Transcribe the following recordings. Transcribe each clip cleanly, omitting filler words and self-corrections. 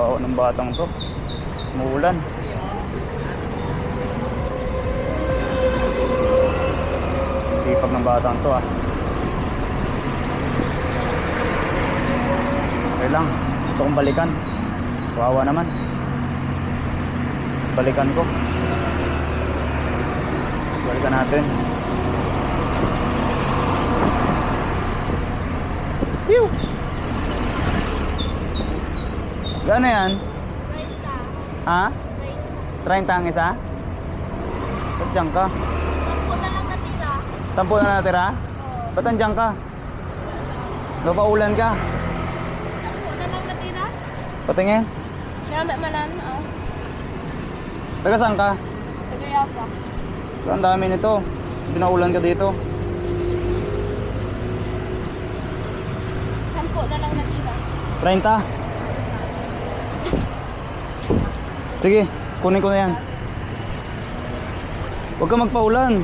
Oo, ng batang to. Muulan. Sipag ng batang to ah. Okay lang. Gusto kong balikan. Kawawa naman. Balikan ko. Balikan natin. Pew! Gaano yan? 30. Ha? 30 ang isa? Ba't dyan ka? 10 na lang natira. 10 na natira? Ba't andyan ka? Napaulan ka? 10 na lang natira. Patingin? Namit manan. Taga saan ka? Kagaya pa. Ang dami nito. Pinaulan ka dito. 10 na lang natira. 30? Sige, kunin ko na yan. Huwag ka magpaulan.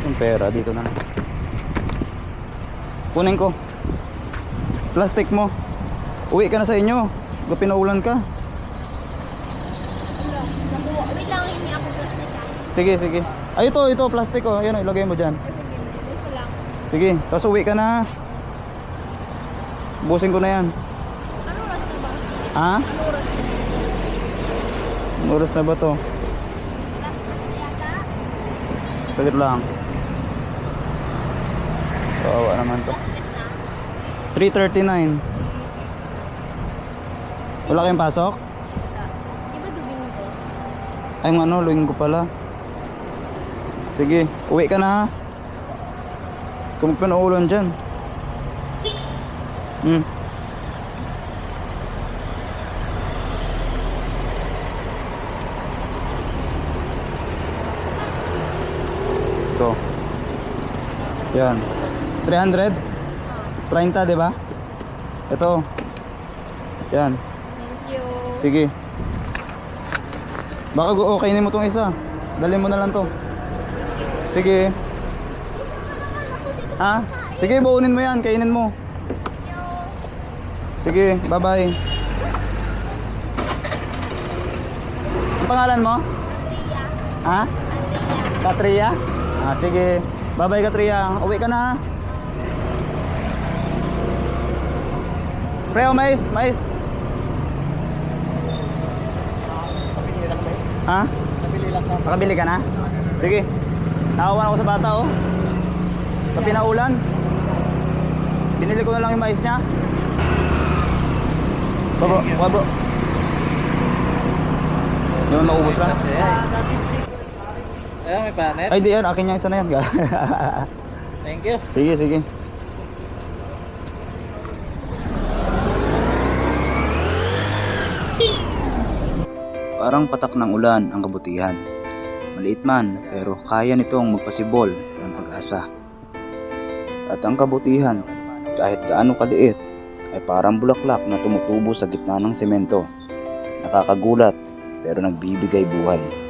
Yung pera dito na. Kunin ko. Plastic mo. Uwi ka na sa inyo. Huwag pinaulan ka. Wait lang, hindi ako plastic ah. Sige, sige. Ay, ito plastic ko. Ayan, ilagay mo dyan. Ito lang. Sige, tapos uwi ka na. Busin ko na yan. Ano oras na ba? Ha? Ano oras na? Anong oras na ba to? Plastic na yata? Saglit lang. Kawawa naman to. Plastic na? 3:39. Wala kayong pasok? Iba dubing ko. Ay, ano, linggo pala. Sige, uwi ka na ha. Kung pinaulan dyan. Ito. Yan. 300? 30, di ba? Ito. Yan. Thank you. Sige. Baka okay mo tong isa. Dali mo na lang to. Sige. Ha? Sige, baunin mo yan. Kainin mo. Sige, bye-bye. Ang pangalan mo? Ha? Katria? Ah, sige. Bye-bye, Katria. Uwi ka na. Preo, mais. Ha? Nakabili ka na? Sige. Nakawan ako sa bata, oh. Sa pinaulan. Binili ko na lang yung mais niya. Babo, babo. Yung maubos ka? Ayan, may panet. Ay, di yan. Akin yung isa na yan. Thank you. Sige. Parang patak ng ulan ang kabutihan. Maliit man, pero kaya nitong magpasibol ng pag-asa. At ang kabutihan, kahit gaano kaliit, ay parang bulaklak na tumutubo sa gitna ng semento. Nakakagulat, pero nagbibigay buhay.